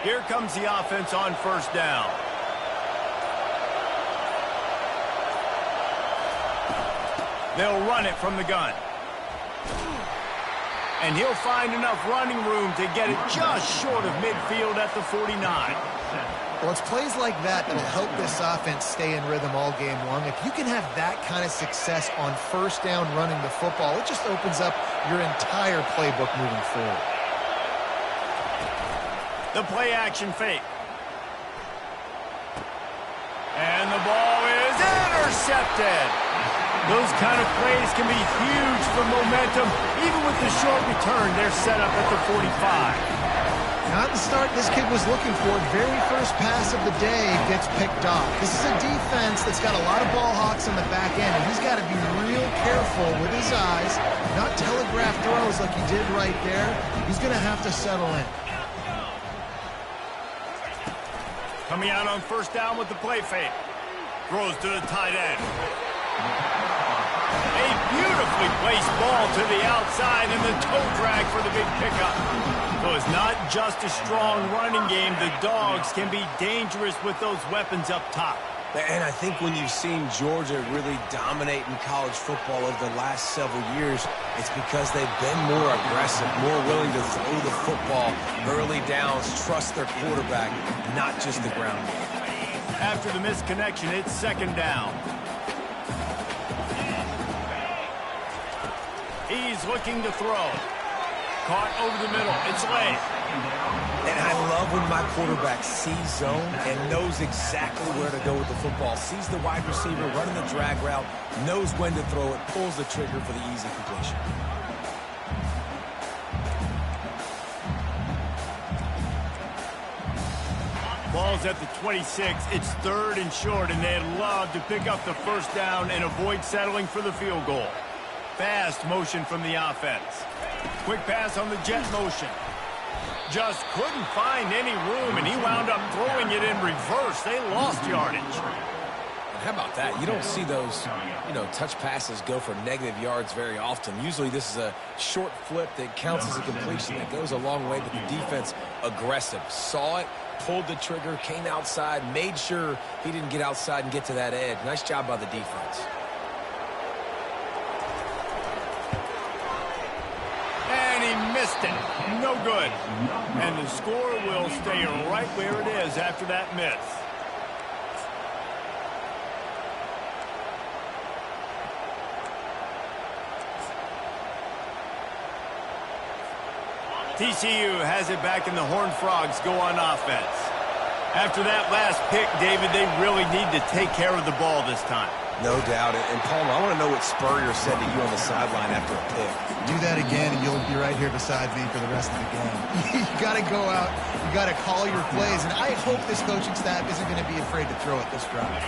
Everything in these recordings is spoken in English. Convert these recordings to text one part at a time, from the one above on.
Here comes the offense on first down. They'll run it from the gun. And he'll find enough running room to get it just short of midfield at the 49. Well, it's plays like that that'll help this offense stay in rhythm all game long. If you can have that kind of success on first down running the football, it just opens up your entire playbook moving forward. The play action fake. And the ball is intercepted. Those kind of plays can be huge for momentum. Even with the short return, they're set up at the 45. Not the start this kid was looking for. Very first pass of the day gets picked off. This is a defense that's got a lot of ball hawks on the back end, and he's got to be real careful with his eyes, not telegraph throws like he did right there. He's going to have to settle in. Coming out on first down with the play fake. Throws to the tight end. A beautifully placed ball to the outside and the toe drag for the big pickup. So it's not just a strong running game. The Dogs can be dangerous with those weapons up top. And I think when you've seen Georgia really dominate in college football over the last several years, it's because they've been more aggressive, more willing to throw the football early downs, trust their quarterback, not just the ground game. After the missed connection, it's second down. He's looking to throw. Caught over the middle. It's late. And I love when my quarterback sees zone and knows exactly where to go with the football. Sees the wide receiver running the drag route, knows when to throw it, pulls the trigger for the easy completion. Ball's at the 26. It's third and short, and they'd love to pick up the first down and avoid settling for the field goal. Fast motion from the offense. Quick pass on the jet motion. Just couldn't find any room, and he wound up throwing it in reverse. They lost yardage. How about that? You don't see those, touch passes go for negative yards very often. Usually this is a short flip that counts as a completion. That goes a long way, but the defense aggressive. Saw it, pulled the trigger, came outside, made sure he didn't get outside and get to that edge. Nice job by the defense. And he missed it. No good. And the score will stay right where it is after that miss. TCU has it back, and the Horned Frogs go on offense. After that last pick, David, they really need to take care of the ball this time. No doubt. And Palmer, I want to know what Spurrier said to you on the sideline after a pick. Do that again, and you'll be right here beside me for the rest of the game. You got to go out. You got to call your plays, and I hope this coaching staff isn't going to be afraid to throw it this drive.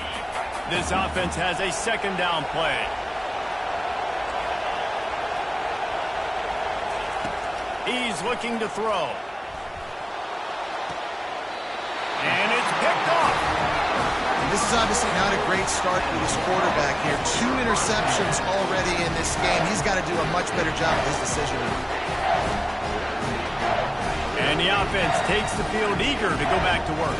This offense has a second down play. He's looking to throw. And it's picked off. This is obviously not a great start for this quarterback here. 2 interceptions already in this game. He's got to do a much better job of his decision. And the offense takes the field eager to go back to work.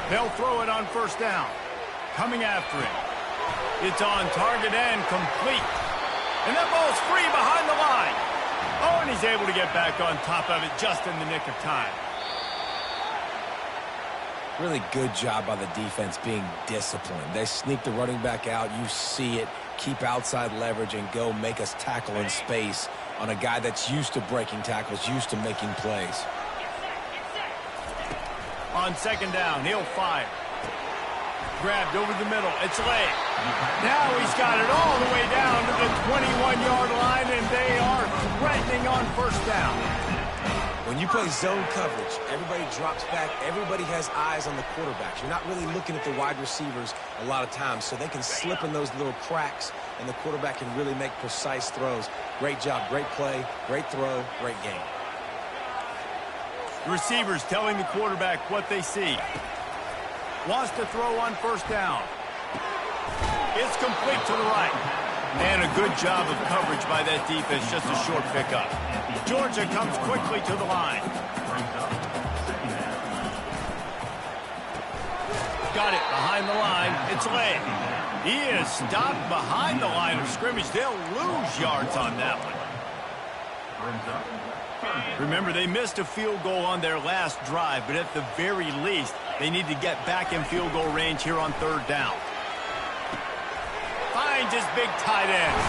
They'll throw it on first down. Coming after it. It's on target and complete. And that ball's free behind the line. Oh, and he's able to get back on top of it just in the nick of time. Really good job by the defense being disciplined. They sneak the running back out. You see it. Keep outside leverage and go make us tackle in space on a guy that's used to breaking tackles, used to making plays. On second down, he'll fire. Grabbed over the middle. It's late. Now he's got it all the way down to the 21-yard line, and they are threatening on first down. When you play zone coverage, everybody drops back. Everybody has eyes on the quarterbacks. You're not really looking at the wide receivers a lot of times, so they can slip in those little cracks, and the quarterback can really make precise throws. Great job, great play, great throw, great game. Receivers telling the quarterback what they see. Wants to throw on first down. It's complete to the right. And a good job of coverage by that defense, just a short pickup. Georgia comes quickly to the line. Got it behind the line. It's late. He is stopped behind the line of scrimmage. They'll lose yards on that one. Remember, they missed a field goal on their last drive, but at the very least, they need to get back in field goal range here on third down. Finds his big tight end.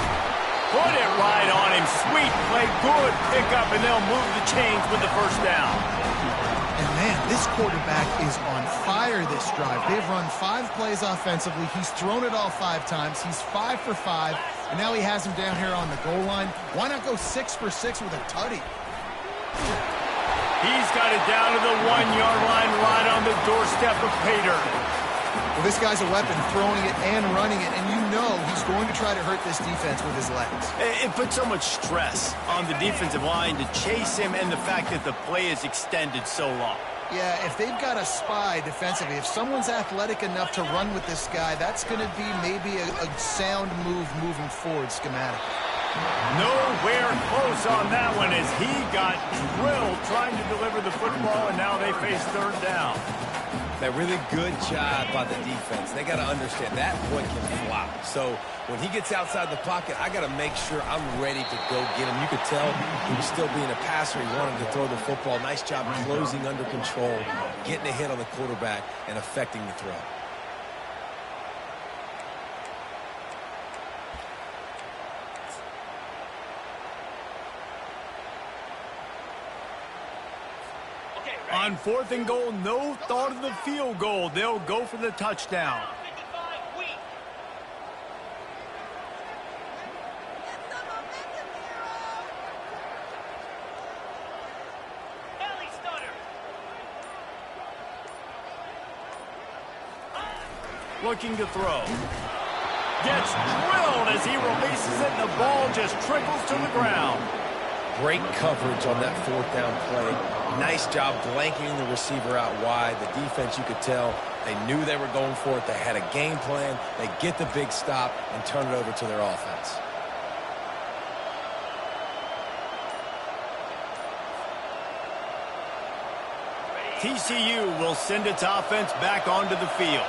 Put it right on him. Sweet play, good pickup, and they'll move the chains with the first down. And man, this quarterback is on fire this drive. They've run 5 plays offensively. He's thrown it all 5 times. He's 5 for 5, and now he has him down here on the goal line. Why not go 6 for 6 with a tutty? He's got it down to the 1-yard line, right on the doorstep of Pater. Well, this guy's a weapon, throwing it and running it, and you know he's going to try to hurt this defense with his legs. It puts so much stress on the defensive line to chase him, and the fact that the play is extended so long. Yeah, if they've got a spy defensively, if someone's athletic enough to run with this guy, that's going to be maybe a sound move moving forward schematically. Nowhere close on that one as he got drilled trying to deliver the football, and now they face third down. That really good job by the defense. They got to understand that point can flop. So when he gets outside the pocket, I got to make sure I'm ready to go get him. You could tell he was still being a passer. He wanted to throw the football. Nice job closing under control, getting a hit on the quarterback, and affecting the throw. On 4th and goal, no thought of the field goal. They'll go for the touchdown. Looking to throw. Gets drilled as he releases it, and the ball just trickles to the ground. Great coverage on that 4th down play. Nice job blanketing the receiver out wide. The defense, you could tell, they knew they were going for it. They had a game plan. They get the big stop and turn it over to their offense. TCU will send its offense back onto the field.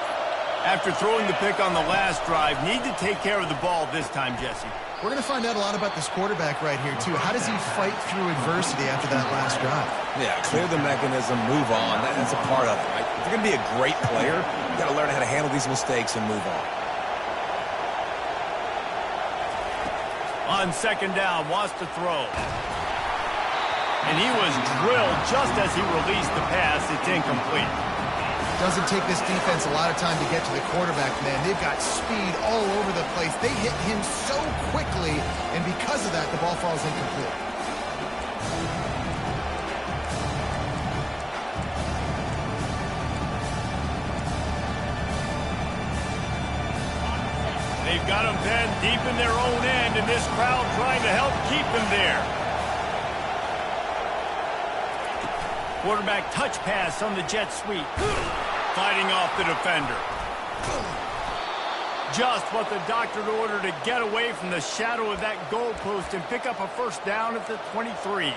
After throwing the pick on the last drive, need to take care of the ball this time, Jesse. We're going to find out a lot about this quarterback right here, too. How does he fight through adversity after that last drive? Yeah, clear the mechanism, move on. That's a part of it, right? If you're going to be a great player, you got to learn how to handle these mistakes and move on. On 2nd down, wants to throw. And he was drilled just as he released the pass. It's incomplete. Doesn't take this defense a lot of time to get to the quarterback, man. They've got speed all over the place. They hit him so quickly, and because of that, the ball falls incomplete. They've got him then deep in their own end, and this crowd trying to help keep them there. Quarterback touch pass on the jet sweep. Fighting off the defender. Just what the doctor ordered to get away from the shadow of that goalpost and pick up a first down at the 23.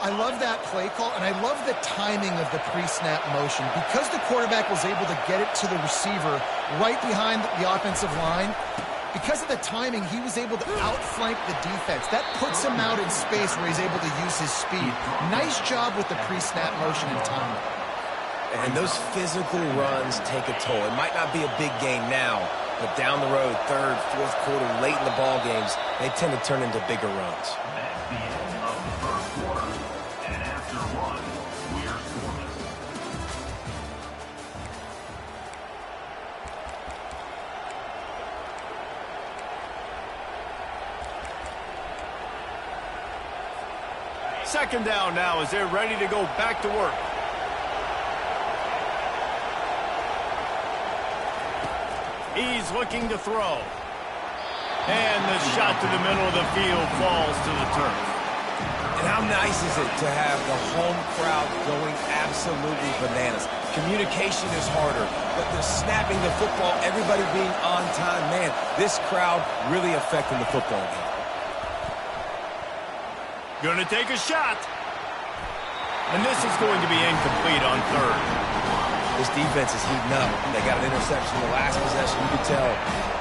I love that play call, and I love the timing of the pre-snap motion. Because the quarterback was able to get it to the receiver right behind the offensive line, because of the timing, he was able to outflank the defense. That puts him out in space where he's able to use his speed. Nice job with the pre-snap motion and timing. And those physical runs take a toll. It might not be a big game now, but down the road, 3rd, 4th quarter, late in the ball games, they tend to turn into bigger runs. At the end of the 1st quarter, and after 1, we're scoreless. Second down now as they're ready to go back to work. He's looking to throw. And the shot to the middle of the field falls to the turf. And how nice is it to have the home crowd going absolutely bananas? communication is harder, but the snapping the football, everybody being on time, man, this crowd really affecting the football game. Gonna take a shot. And this is going to be incomplete on third. This defense is heating up. They got an interception in the last possession. You could tell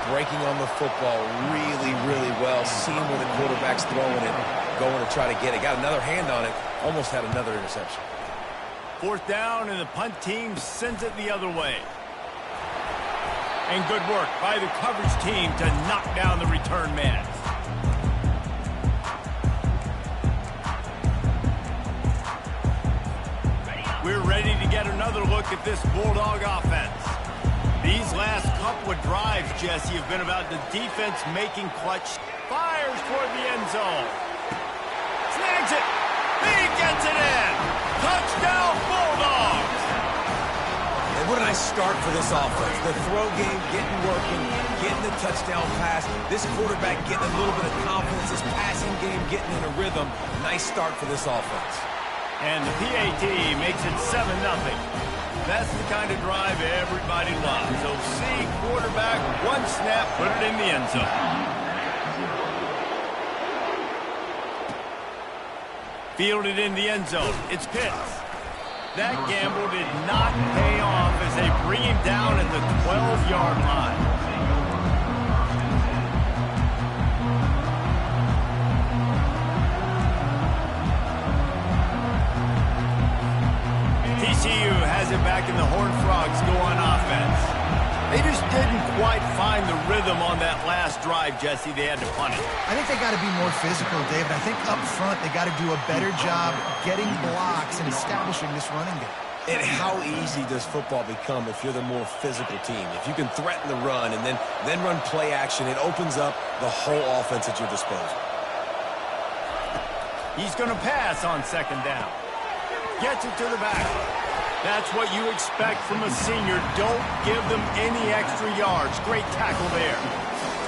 breaking on the football really, really well, seeing where the quarterback's throwing it, going to try to get it. Got another hand on it, almost had another interception. Fourth down, and the punt team sends it the other way. And good work by the coverage team to knock down the return man. We're ready to get another look at this Bulldog offense. These last couple of drives, Jesse, have been about the defense making clutch. Fires toward the end zone. Snags it. He gets it in. Touchdown, Bulldogs. And what a nice start for this offense. The throw game getting working, getting the touchdown pass. This quarterback getting a little bit of confidence. This passing game getting in a rhythm. Nice start for this offense. And the PAT makes it 7-0. That's the kind of drive everybody loves. So see quarterback, one snap, put it in the end zone. Fielded in the end zone. It's Pitts. That gamble did not pay off as they bring him down at the 12-yard line. TCU has it back, and the Horned Frogs go on offense. They just didn't quite find the rhythm on that last drive, Jesse. They had to punt it. I think they got to be more physical, David. I think up front they got to do a better job getting blocks and establishing this running game. And how easy does football become if you're the more physical team? If you can threaten the run and then run play action, it opens up the whole offense at your disposal. He's going to pass on second down. Gets it to the back. That's what you expect from a senior. Don't give them any extra yards. Great tackle there.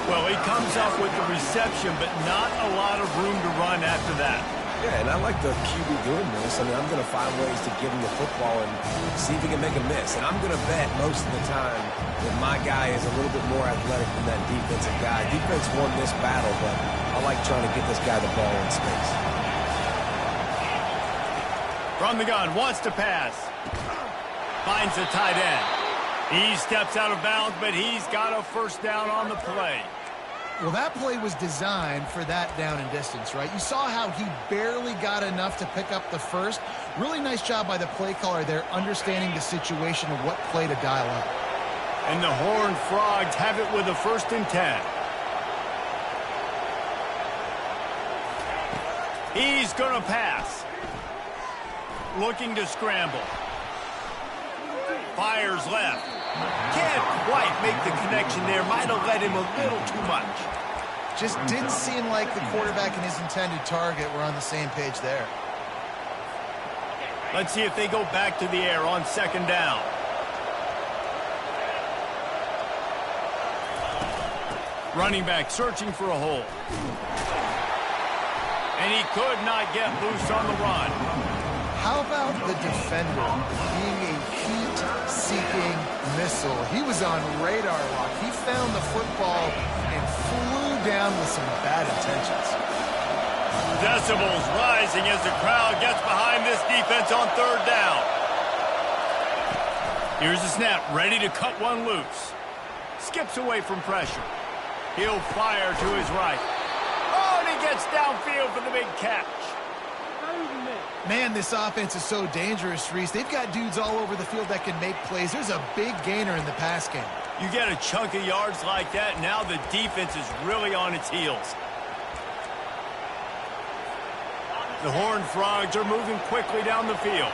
Well, he comes up with the reception, but not a lot of room to run after that. Yeah, and I like the QB doing this. I mean, I'm going to find ways to give him the football and see if he can make a miss. And I'm going to bet most of the time that my guy is a little bit more athletic than that defensive guy. Defense won this battle, but I like trying to get this guy the ball in space. From the gun, wants to pass. Finds the tight end. He steps out of bounds, but he's got a first down on the play. Well, that play was designed for that down and distance, right? You saw how he barely got enough to pick up the first. Really nice job by the play caller there, understanding the situation of what play to dial up. And the Horned Frogs have it with a 1st and 10. He's going to pass. Looking to scramble. Fires left. Can't quite make the connection there. Might have led him a little too much. Just didn't seem like the quarterback and his intended target were on the same page there. Let's see if they go back to the air on second down. Running back searching for a hole. And he could not get loose on the run. How about the defender being a heat-seeking missile? He was on radar lock. He found the football and flew down with some bad intentions. Decibels rising as the crowd gets behind this defense on third down. Here's the snap, ready to cut one loose. Skips away from pressure. He'll fire to his right. Oh, and he gets downfield for the big catch. Man, this offense is so dangerous, Reese. They've got dudes all over the field that can make plays. There's a big gainer in the pass game. You get a chunk of yards like that, now the defense is really on its heels. The Horned Frogs are moving quickly down the field.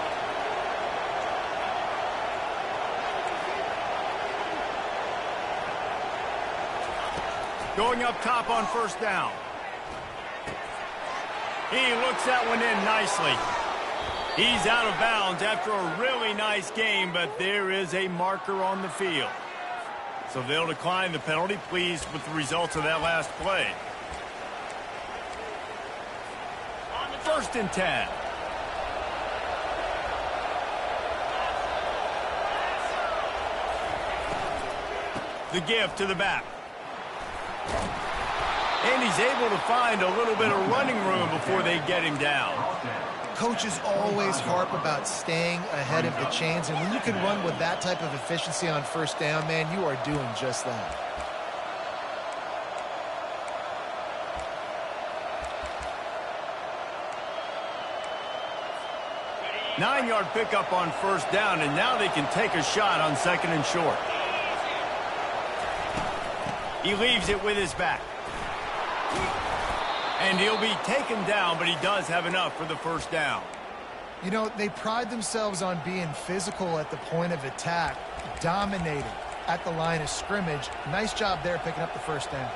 Going up top on first down. He looks that one in nicely. He's out of bounds after a really nice game, but there is a marker on the field. So they'll decline the penalty, pleased with the results of that last play. 1st and 10. The give to the back. And he's able to find a little bit of running room before they get him down. Coaches always harp about staying ahead of the chains, and when you can run with that type of efficiency on first down, man, you are doing just that. 9-yard pickup on first down, and now they can take a shot on second and short. He leaves it with his back. And he'll be taken down, but he does have enough for the first down. You know, they pride themselves on being physical at the point of attack, dominating at the line of scrimmage. Nice job there picking up the first down.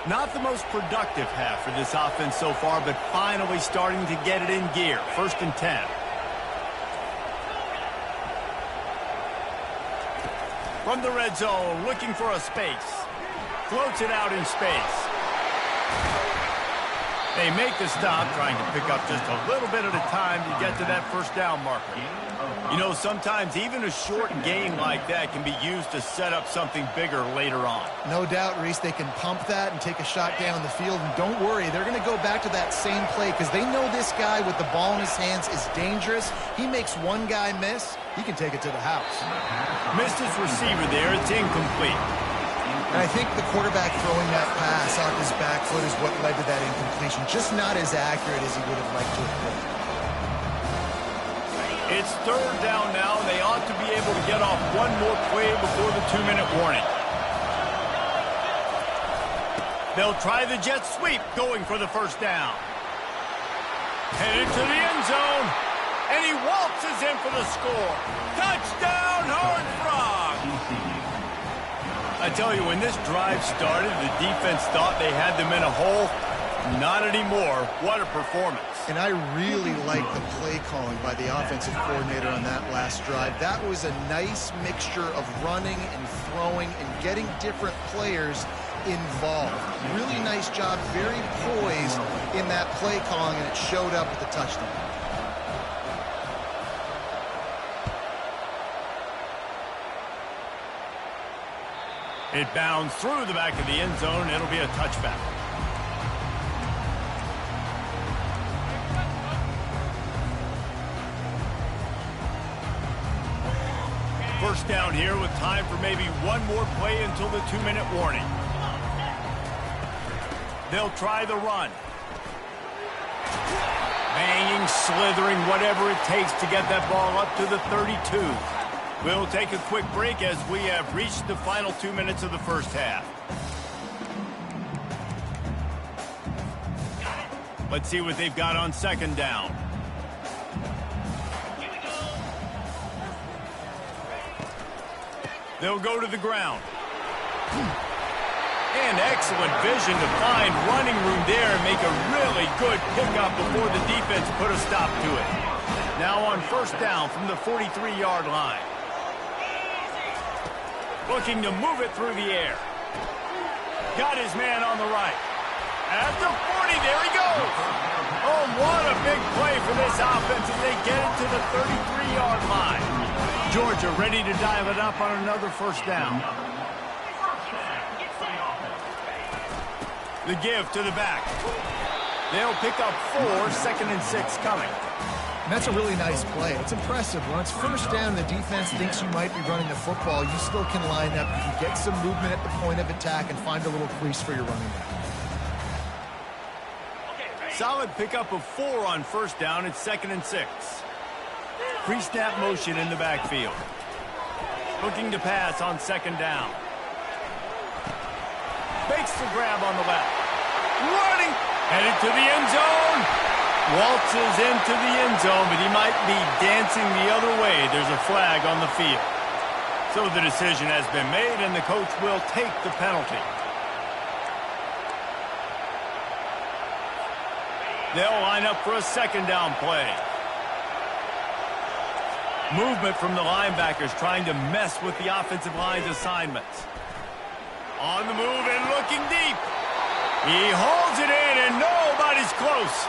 Not the most productive half for this offense so far, but finally starting to get it in gear. 1st and 10. From the red zone, looking for a space. Floats it out in space. They make the stop, trying to pick up just a little bit at a time to get to that first down marker. You know, sometimes even a short gain like that can be used to set up something bigger later on. No doubt, Reese, they can pump that and take a shot down the field. And don't worry, they're going to go back to that same play because they know this guy with the ball in his hands is dangerous. He makes one guy miss, he can take it to the house. Missed his receiver there. It's incomplete. And I think the quarterback throwing that pass off his back foot is what led to that incompletion. Just not as accurate as he would have liked to have been. It's third down now. They ought to be able to get off one more play before the 2-minute warning. They'll try the jet sweep, going for the first down. Headed to the end zone. And he waltzes in for the score. Touchdown, Horned Frog! I tell you, when this drive started, the defense thought they had them in a hole. Not anymore. What a performance. And I really like the play calling by the offensive coordinator on that last drive. That was a nice mixture of running and throwing and getting different players involved. Really nice job, very poised in that play calling, and it showed up with the touchdown. It bounds through the back of the end zone. It'll be a touchback. First down here with time for maybe one more play until the 2-minute warning. They'll try the run. Banging, slithering, whatever it takes to get that ball up to the 32. We'll take a quick break as we have reached the final 2 minutes of the first half. Let's see what they've got on second down. They'll go to the ground. And excellent vision to find running room there and make a really good pickup before the defense put a stop to it. Now on first down from the 43-yard line. Looking to move it through the air. Got his man on the right. At the 40, there he goes. Oh, what a big play for this offense as they get it to the 33-yard line. Georgia ready to dial it up on another first down. The give to the back. They'll pick up 4, 2nd and 6 coming. And that's a really nice play. It's impressive. When it's first down and the defense thinks you might be running the football, you still can line up. You can get some movement at the point of attack and find a little crease for your running back. Solid pickup of 4 on first down. It's 2nd and 6. Pre-snap motion in the backfield. Looking to pass on second down. Fakes the grab on the left. Running. Headed to the end zone. Waltzes into the end zone, but he might be dancing the other way. There's a flag on the field. So the decision has been made, and the coach will take the penalty. They'll line up for a second down play. Movement from the linebackers trying to mess with the offensive line's assignments. On the move and looking deep. He hauls it in, and nobody's close.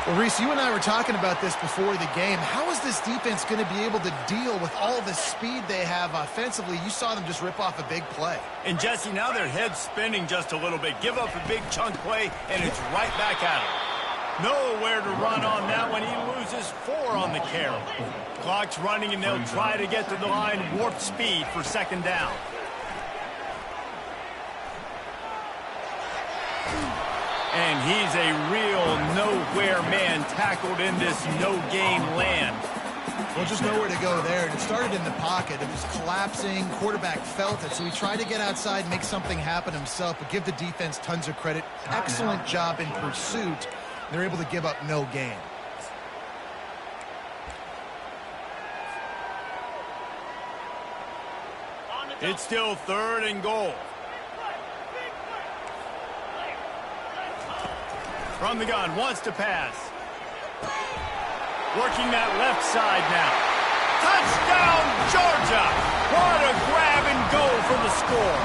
Well, Reese, you and I were talking about this before the game. How is this defense going to be able to deal with all the speed they have offensively? You saw them just rip off a big play. And, Jesse, now their head's spinning just a little bit. Give up a big chunk play, and it's right back at him. Nowhere to run on that one. He loses 4 on the carry. Clock's running, and they'll try to get to the line warp speed for second down. And he's a real nowhere man tackled in this no-gain land. Well, just nowhere to go there. And it started in the pocket. It was collapsing. Quarterback felt it, so he tried to get outside and make something happen himself, but give the defense tons of credit. Excellent job in pursuit. They're able to give up no gain. It's still 3rd and goal. From the gun, wants to pass. Working that left side now. Touchdown, Georgia! What a grab and go for the score.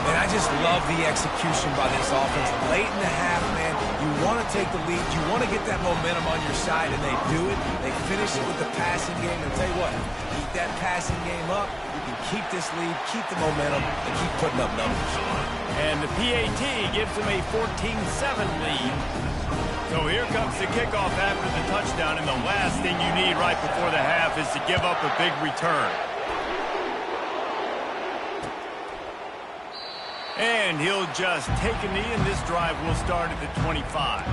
And I just love the execution by this offense. Late in the half, man, you want to take the lead. You want to get that momentum on your side, and they do it. They finish it with the passing game. And I'll tell you what, keep that passing game up. You can keep this lead, keep the momentum, and keep putting up numbers. And the PAT gives them a 14-7 lead. So here comes the kickoff after the touchdown, and the last thing you need right before the half is to give up a big return. And he'll just take a knee, and this drive will start at the 25.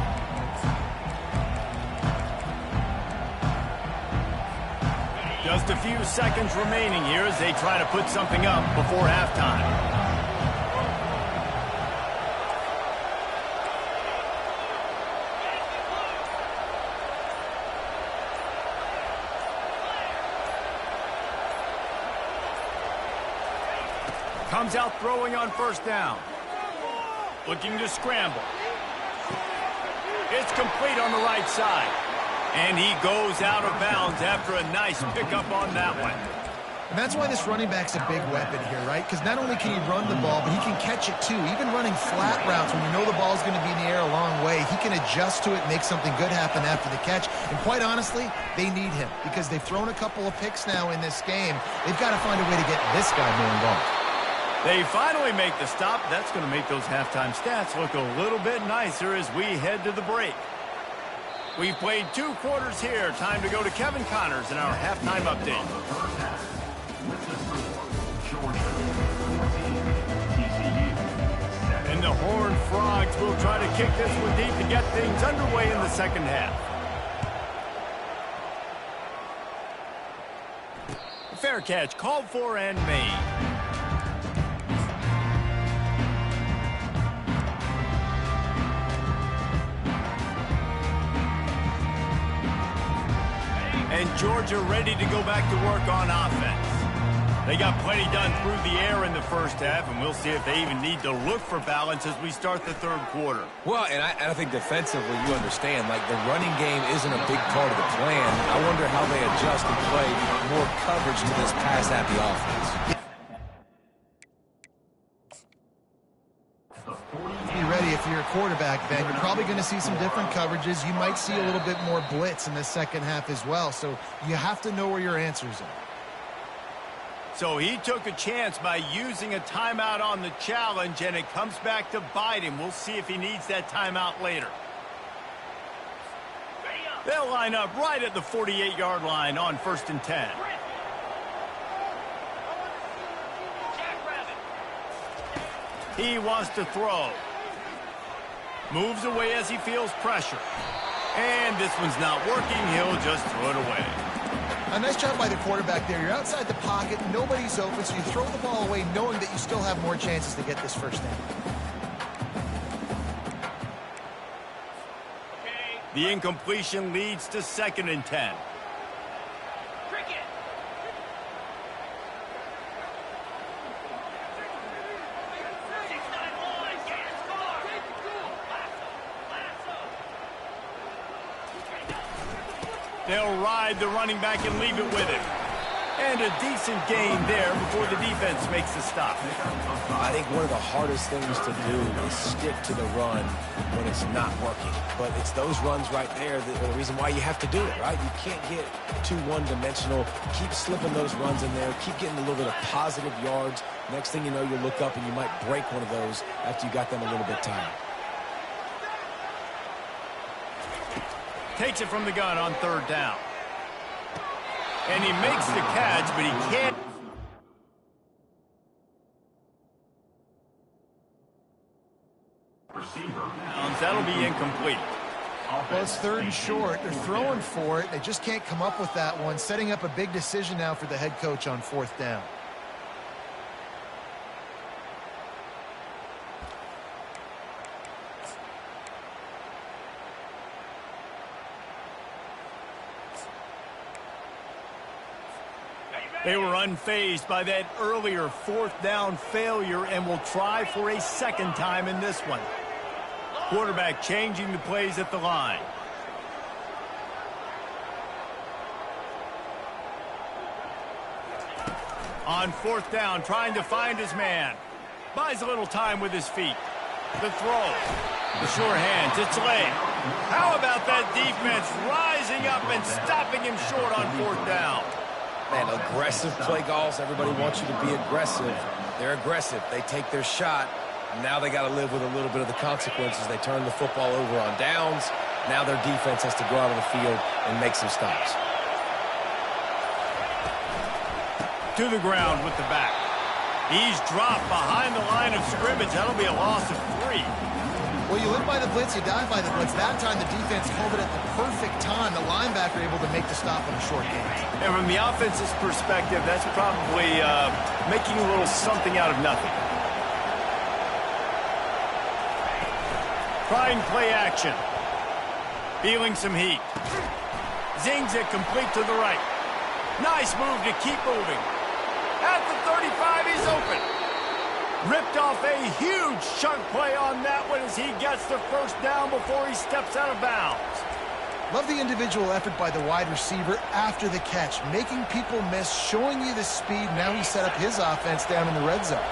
Just a few seconds remaining here as they try to put something up before halftime. Comes out throwing on first down. Looking to scramble. It's complete on the right side. And he goes out of bounds after a nice pickup on that one. And that's why this running back's a big weapon here, right? Because not only can he run the ball, but he can catch it too. Even running flat routes when you know the ball's going to be in the air a long way, he can adjust to it, make something good happen after the catch. And quite honestly, they need him because they've thrown a couple of picks now in this game. They've got to find a way to get this guy more involved. They finally make the stop. That's going to make those halftime stats look a little bit nicer as we head to the break. We've played 2 quarters here. Time to go to Kevin Connors in our halftime update. And the Horned Frogs will try to kick this one deep to get things underway in the second half. Fair catch called for and made. And Georgia ready to go back to work on offense. They got plenty done through the air in the first half, and we'll see if they even need to look for balance as we start the 3rd quarter. Well, and I think defensively, you understand, like the running game isn't a big part of the plan. I wonder how they adjust and play more coverage to this pass-happy offense. Be ready if you're a quarterback, Ben. You're probably going to see some different coverages. You might see a little bit more blitz in the second half as well. So you have to know where your answers are. So he took a chance by using a timeout on the challenge, and it comes back to bite him. We'll see if he needs that timeout later. They'll line up right at the 48-yard line on 1st and 10. He wants to throw. Moves away as he feels pressure. And this one's not working. He'll just throw it away. A nice job by the quarterback there. You're outside the pocket. Nobody's open, so you throw the ball away knowing that you still have more chances to get this first down. The incompletion leads to 2nd and 10. They'll ride the running back and leave it with him. And a decent gain there before the defense makes the stop. I think one of the hardest things to do is stick to the run when it's not working. But it's those runs right there that are the reason why you have to do it, right? You can't get too one-dimensional. Keep slipping those runs in there. Keep getting a little bit of positive yards. Next thing you know, you'll look up and you might break one of those after you got them a little bit tired. Takes it from the gun on 3rd down. And he makes the catch, but he can't. That'll be incomplete. Well, it's 3rd and short. They're throwing for it. They just can't come up with that one. Setting up a big decision now for the head coach on 4th down. They were unfazed by that earlier 4th down failure and will try for a 2nd time in this one. Quarterback changing the plays at the line. On 4th down, trying to find his man. Buys a little time with his feet. The throw. The sure hands. It's late. How about that defense rising up and stopping him short on 4th down? Man, aggressive play calls. Everybody wants you to be aggressive. They're aggressive. They take their shot. Now they got to live with a little bit of the consequences. They turn the football over on downs. Now their defense has to go out on the field and make some stops. To the ground with the back. He's dropped behind the line of scrimmage. That'll be a loss of 3. Well, you live by the blitz, you die by the blitz. That time the defense called it at the perfect time. The linebacker able to make the stop on a short game. And from the offense's perspective, that's probably making a little something out of nothing. Trying play action. Feeling some heat. Zings it complete to the right. Nice move to keep moving. At the 35, he's open. Ripped off a huge chunk play on that one as he gets the 1st down before he steps out of bounds. Love the individual effort by the wide receiver after the catch, making people miss, showing you the speed. Now he set up his offense down in the red zone.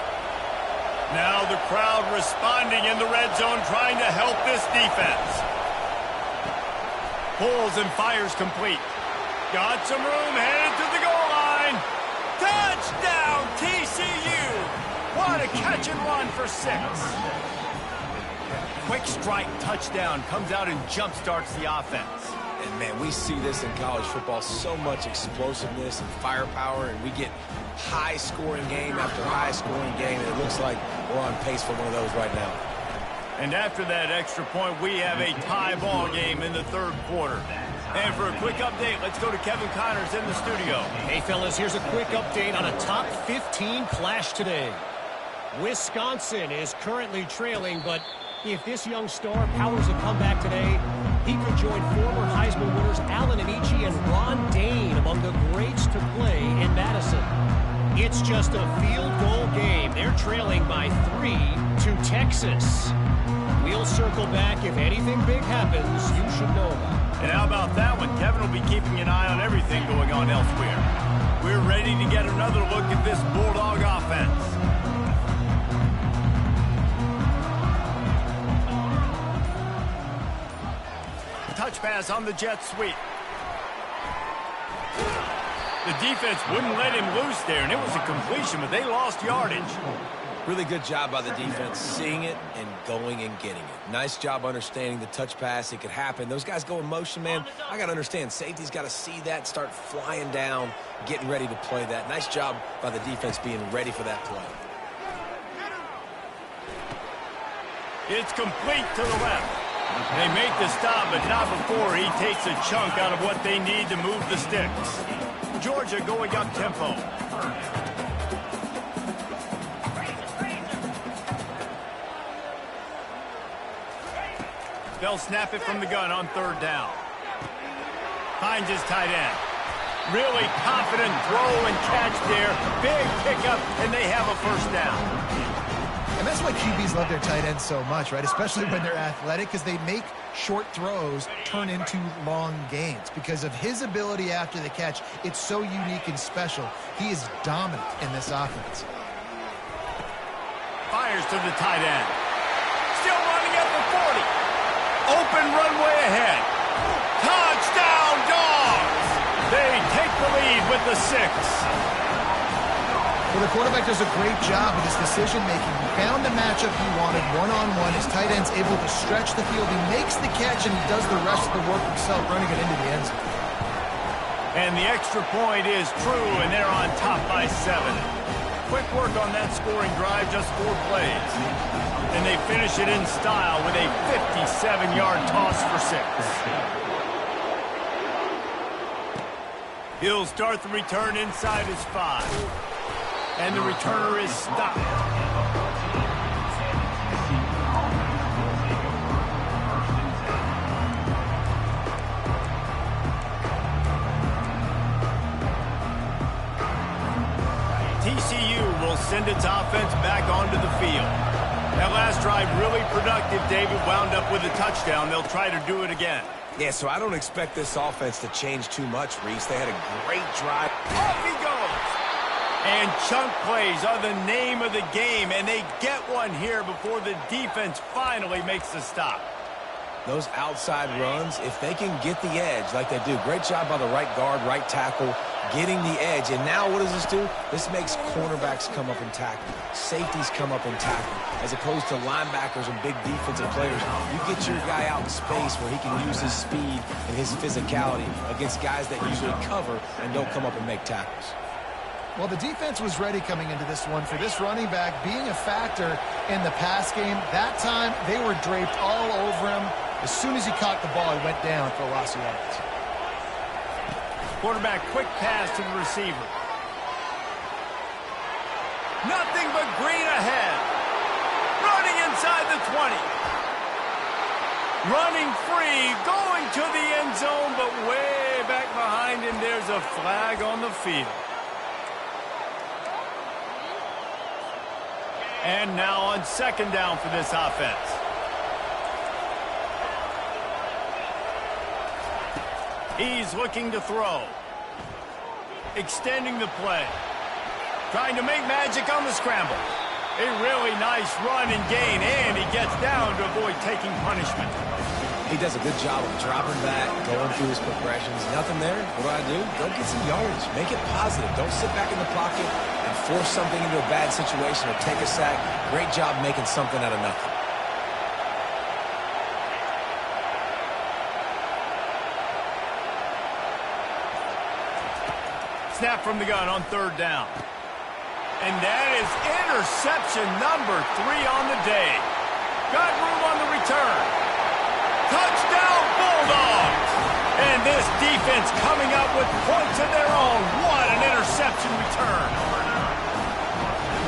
Now the crowd responding in the red zone, trying to help this defense. Pulls and fires complete. Got some room, headed to the goal line. Touchdown, TCU! What a catch and run for 6. Quick strike touchdown comes out and jump starts the offense. And, man, we see this in college football, so much explosiveness and firepower, and we get high-scoring game after high-scoring game, and it looks like we're on pace for one of those right now. And after that extra point, we have a tie ball game in the 3rd quarter. And for a quick update, let's go to Kevin Connors in the studio. Hey, fellas, here's a quick update on a top 15 clash today. Wisconsin is currently trailing, but if this young star powers a comeback today, he could join former Heisman winners Allen Amici and Ron Dane among the greats to play in Madison. It's just a field goal game. They're trailing by 3 to Texas. We'll circle back if anything big happens you should know about. And how about that one? Kevin will be keeping an eye on everything going on elsewhere. We're ready to get another look at this Bulldog offense. Touch pass on the jet sweep. The defense wouldn't let him loose there, and it was a completion, but they lost yardage. Really good job by the defense, seeing it and going and getting it. Nice job understanding the touch pass. It could happen. Those guys go in motion, man. I got to understand. Safety's got to see that, start flying down, getting ready to play that. Nice job by the defense being ready for that play. It's complete to the left. They make the stop, but not before he takes a chunk out of what they need to move the sticks. Georgia going up tempo. They'll snap it from the gun on 3rd down. Finds his tight end. Really confident throw and catch there. Big pickup, and they have a 1st down. And that's That's why QBs love their tight ends so much, right? Especially when they're athletic, because they make short throws turn into long gains. Because of his ability after the catch, it's so unique and special. He is dominant in this offense. Fires to the tight end. Still running at the 40. Open runway ahead. Touchdown, Dogs! They take the lead with the 6. Well, the quarterback does a great job with his decision-making. He found the matchup he wanted one-on-one. His tight end's able to stretch the field. He makes the catch, and he does the rest of the work himself, running it into the end zone. And the extra point is true, and they're on top by 7. Quick work on that scoring drive, just 4 plays. And they finish it in style with a 57-yard toss for 6. He'll start the return inside his 5. And the returner is stopped. TCU will send its offense back onto the field. That last drive really productive. David wound up with a touchdown. They'll try to do it again. Yeah, so I don't expect this offense to change too much, Reese. They had a great drive. Off he goes! And chunk plays are the name of the game, and they get one here before the defense finally makes the stop. Those outside runs, if they can get the edge like they do, great job by the right guard, right tackle, getting the edge. And now what does this do? This makes cornerbacks come up and tackle. Safeties come up and tackle. As opposed to linebackers and big defensive players, you get your guy out in space where he can use his speed and his physicality against guys that usually cover and don't come up and make tackles. Well, the defense was ready coming into this one for this running back being a factor in the pass game. That time, they were draped all over him. As soon as he caught the ball, he went down for a loss of yards. Quarterback quick pass to the receiver. Nothing but green ahead. Running inside the 20. Running free, going to the end zone, but way back behind him, there's a flag on the field. And now on second down for this offense. He's looking to throw. Extending the play. Trying to make magic on the scramble. A really nice run and gain, and he gets down to avoid taking punishment. He does a good job of dropping back, going through his progressions. Nothing there. What do? Go get some yardage. Make it positive. Don't sit back in the pocket and force something into a bad situation or take a sack. Great job making something out of nothing. Snap from the gun on third down. And that is interception number 3 on the day. Got room on the return. Touchdown, Bulldogs! And this defense coming up with points of their own. What an interception return.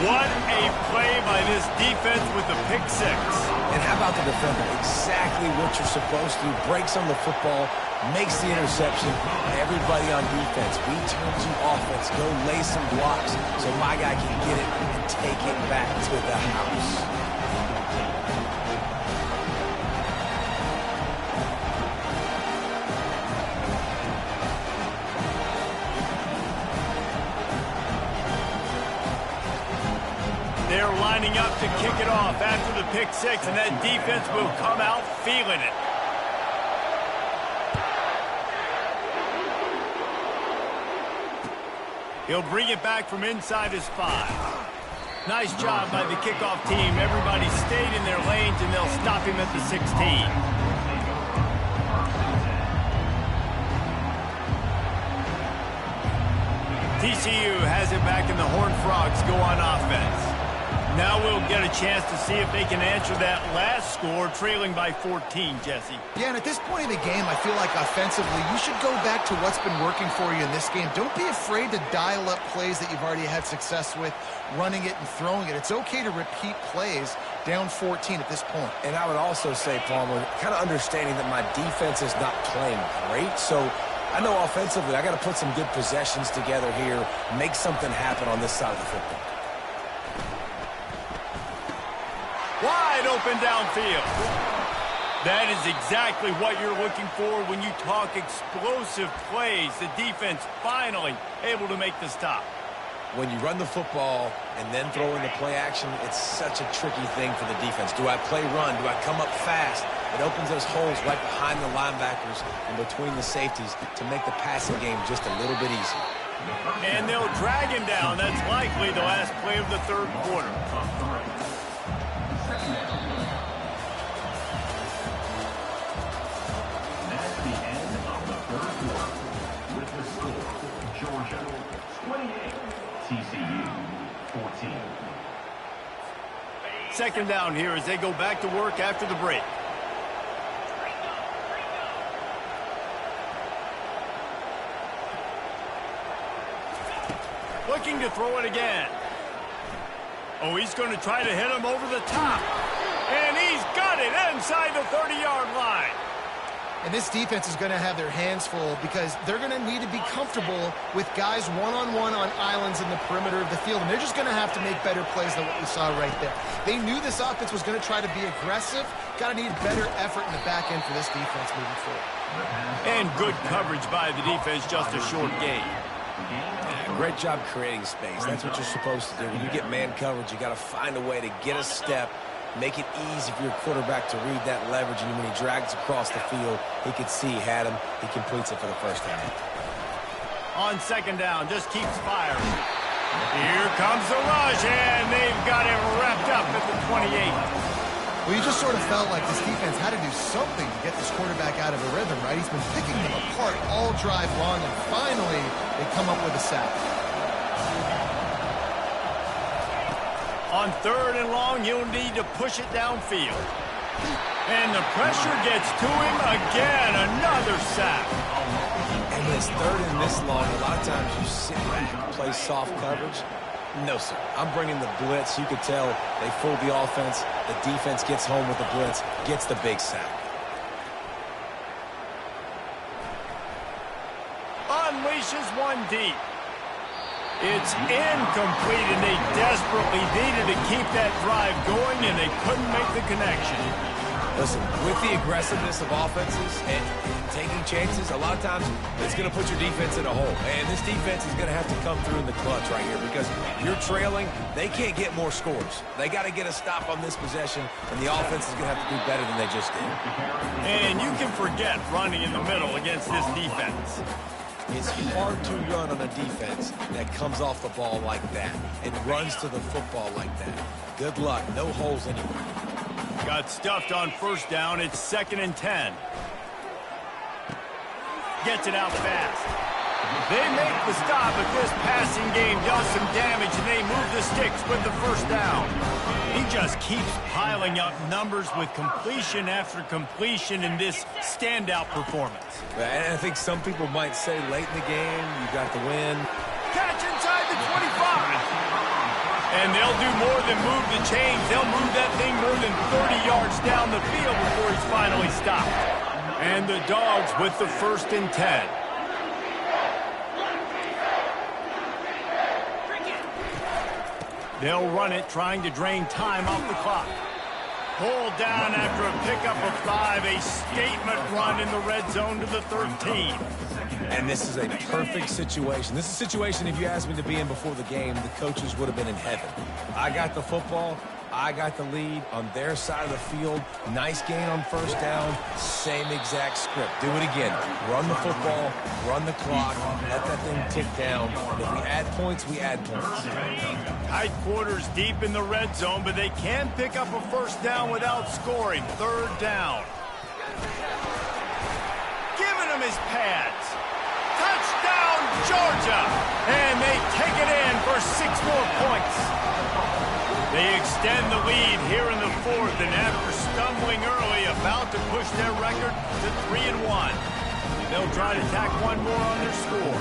What a play by this defense with the pick 6. And how about the defender? Exactly what you're supposed to do. Breaks on the football, makes the interception. Everybody on defense, we turn to offense. Go lay some blocks so my guy can get it and take it back to the house. They're lining up to kick it off after the pick 6, and that defense will come out feeling it. He'll bring it back from inside his 5. Nice job by the kickoff team. Everybody stayed in their lanes, and they'll stop him at the 16. TCU has it back, and the Horned Frogs go on offense. Now we'll get a chance to see if they can answer that last score, trailing by 14, Jesse. Yeah, and at this point in the game, I feel like offensively, you should go back to what's been working for you in this game. Don't be afraid to dial up plays that you've already had success with, running it and throwing it. It's okay to repeat plays down 14 at this point. And I would also say, Palmer, kind of understanding that my defense is not playing great, so I know offensively I got to put some good possessions together here, make something happen on this side of the football. open downfield. That is exactly what you're looking for when you talk explosive plays. The defense finally able to make the stop. When you run the football and then throw in the play action, it's such a tricky thing for the defense. Do I play run? Do I come up fast? It opens those holes right behind the linebackers and between the safeties to make the passing game just a little bit easier. And they'll drag him down. That's likely the last play of the third quarter. That's the end of the third quarter. With the score, Georgia 28, TCU 14. Second down here as they go back to work after the break. Looking to throw it again. Oh, he's going to try to hit him over the top. And he's got it inside the 30-yard line. And this defense is going to have their hands full because they're going to need to be comfortable with guys one-on-one on islands in the perimeter of the field. And they're just going to have to make better plays than what we saw right there. They knew this offense was going to try to be aggressive. Got to need better effort in the back end for this defense moving forward. And good coverage by the defense, just a short gain. Yeah, great job creating space. That's what you're supposed to do. When you get man coverage, you got to find a way to get a step, make it easy for your quarterback to read that leverage, and when he drags across the field, he could see he had him. He completes it for the first down. On second down, just keeps firing. Here comes the rush, and they've got him wrapped up at the 28. Well, you just sort of felt like this defense had to do something to get this quarterback out of a rhythm, right? He's been picking them apart all drive long, and finally they come up with a sack. On third and long, you'll need to push it downfield. And the pressure gets to him again. Another sack. And when it's third and this long, a lot of times you sit back and play soft coverage. No, sir. I'm bringing the blitz. You could tell they fooled the offense. The defense gets home with the blitz, gets the big sack. Unleashes one deep. It's incomplete, and they desperately needed to keep that drive going, and they couldn't make the connection. Listen, with the aggressiveness of offenses and taking chances, a lot of times it's going to put your defense in a hole. And this defense is going to have to come through in the clutch right here because you're trailing. They can't get more scores. They got to get a stop on this possession, and the offense is going to have to do better than they just did. And you can forget running in the middle against this defense. It's hard to run on a defense that comes off the ball like that and runs to the football like that. Good luck. No holes anywhere. Got stuffed on first down. It's 2nd and 10. Gets it out fast. They make the stop, but this passing game does some damage, and they move the sticks with the first down. He just keeps piling up numbers with completion after completion in this standout performance. And I think some people might say late in the game, you got the win. Catch inside the 25. And they'll do more than move the chains. They'll move that thing more than 30 yards down the field before he's finally stopped. And the Dogs with the 1st and 10. They'll run it, trying to drain time off the clock. Pulled down after a pickup of 5, a statement run in the red zone to the 13. And this is a perfect situation. This is a situation, if you asked me to be in before the game, the coaches would have been in heaven. I got the football. I got the lead on their side of the field. Nice gain on first down. Same exact script. Do it again. Run the football, run the clock, let that thing tick down. And if we add points, we add points. Tight quarters deep in the red zone, but they can pick up a first down without scoring. 3rd down. Giving him his pads. Touchdown, Georgia! And they take it in for 6 more points. They extend the lead here in the 4th, and after stumbling early, about to push their record to 3-1. They'll try to tack one more on their score.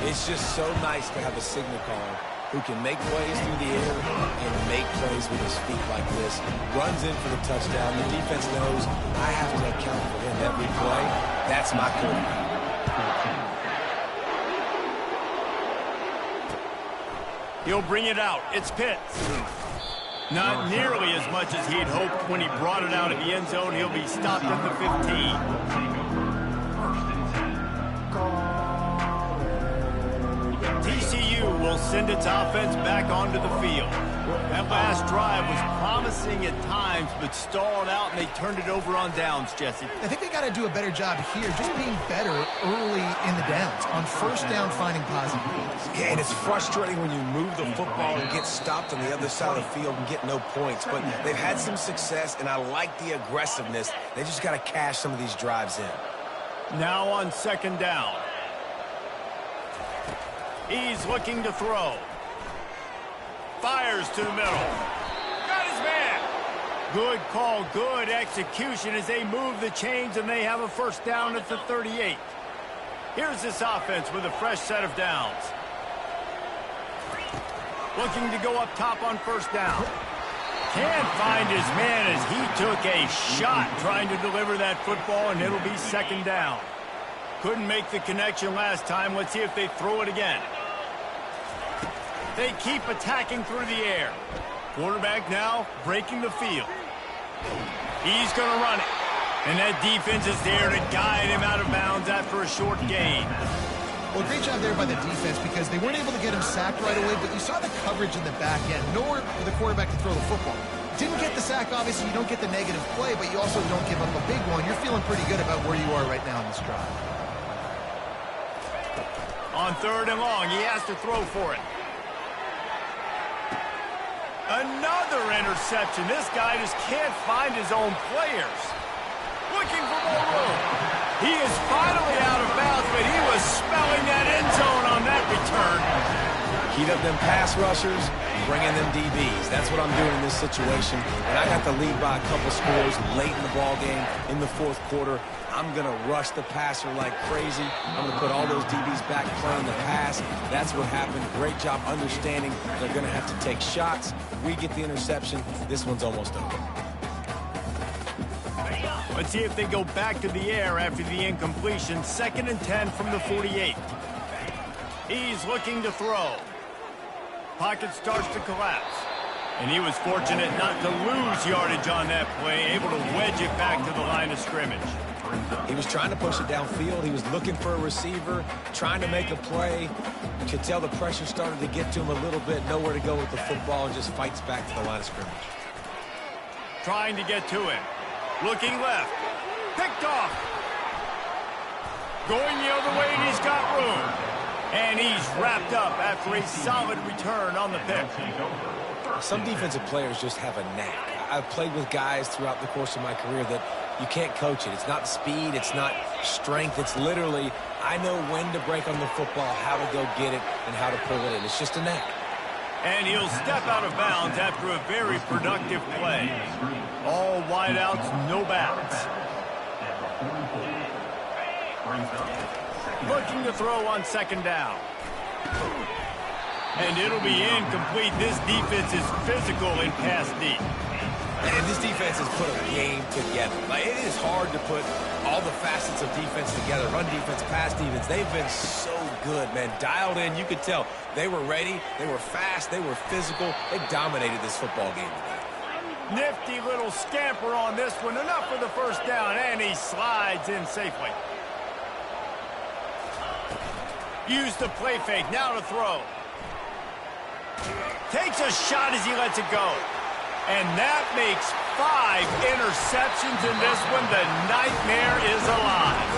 It's just so nice to have a signal caller who can make plays through the air and make plays with his feet like this. Runs in for the touchdown. The defense knows I have to account for him every play. That's my quarterback. He'll bring it out. It's Pitts. Not nearly as much as he'd hoped when he brought it out of the end zone. He'll be stopped at the 15. TCU will send its offense back onto the field. That last drive was promising at times, but stalled out, and they turned it over on downs, Jesse. I think they got to do a better job here, just being better early in the downs, on first down finding positive plays. Yeah, and it's frustrating when you move the football and get stopped on the other side of the field and get no points. But they've had some success, and I like the aggressiveness. They just got to cash some of these drives in. Now on second down. He's looking to throw. Fires to the middle. Got his man. Good call, good execution as they move the chains, and they have a first down at the 38. Here's this offense with a fresh set of downs. Looking to go up top on first down. Can't find his man as he took a shot trying to deliver that football, and it'll be second down. Couldn't make the connection last time. Let's see if they throw it again. They keep attacking through the air. Quarterback now breaking the field. He's going to run it. And that defense is there to guide him out of bounds after a short gain. Well, great job there by the defense because they weren't able to get him sacked right away, but you saw the coverage in the back end. Nowhere for the quarterback to throw the football. Didn't get the sack, obviously. You don't get the negative play, but you also don't give up a big one. You're feeling pretty good about where you are right now in this drive. On third and long, he has to throw for it. Another interception. This guy just can't find his own players. Looking for more room. He is finally out of bounds, but he was smelling that end zone on that return. Heat up them pass rushers, bring in them DBs. That's what I'm doing in this situation. And I got the lead by a couple scores late in the ball game in the fourth quarter. I'm going to rush the passer like crazy. I'm going to put all those DBs back playing the pass. That's what happened. Great job understanding they're going to have to take shots. We get the interception. This one's almost over. Let's see if they go back to the air after the incompletion. Second and 10 from the 48. He's looking to throw. Pocket starts to collapse. And he was fortunate not to lose yardage on that play, able to wedge it back to the line of scrimmage. He was trying to push it downfield. He was looking for a receiver, trying to make a play. You could tell the pressure started to get to him a little bit. Nowhere to go with the football, and just fights back to the line of scrimmage. Trying to get to him. Looking left. Picked off. Going the other way, and he's got room. And he's wrapped up after a solid return on the pick. Some defensive players just have a knack. I've played with guys throughout the course of my career that you can't coach it. It's not speed. It's not strength. It's literally, I know when to break on the football, how to go get it, and how to pull it in. It's just a knack. And he'll step out of bounds after a very productive play. All wideouts, no backs. Looking to throw on second down. And it'll be incomplete. This defense is physical in pass deep. And this defense has put a game together. Like, it is hard to put all the facets of defense together. Run defense, pass defense. They've been so good, man. Dialed in. You could tell they were ready. They were fast. They were physical. They dominated this football game today. Nifty little scamper on this one. Enough for the first down. And he slides in safely. Use the play fake. Now to throw. Takes a shot as he lets it go. And that makes 5 interceptions in this one. The nightmare is alive.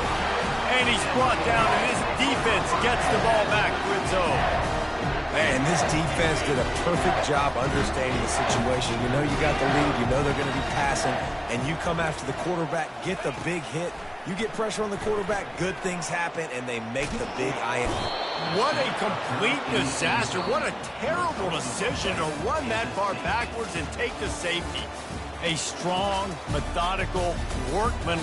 And he's brought down, and his defense gets the ball back to its own. Man, this defense did a perfect job understanding the situation. You know you got the lead. You know they're going to be passing. And you come after the quarterback, get the big hit. You get pressure on the quarterback, good things happen, and they make the big INT. What a complete disaster. What a terrible decision to run that far backwards and take the safety. A strong, methodical, workmanlike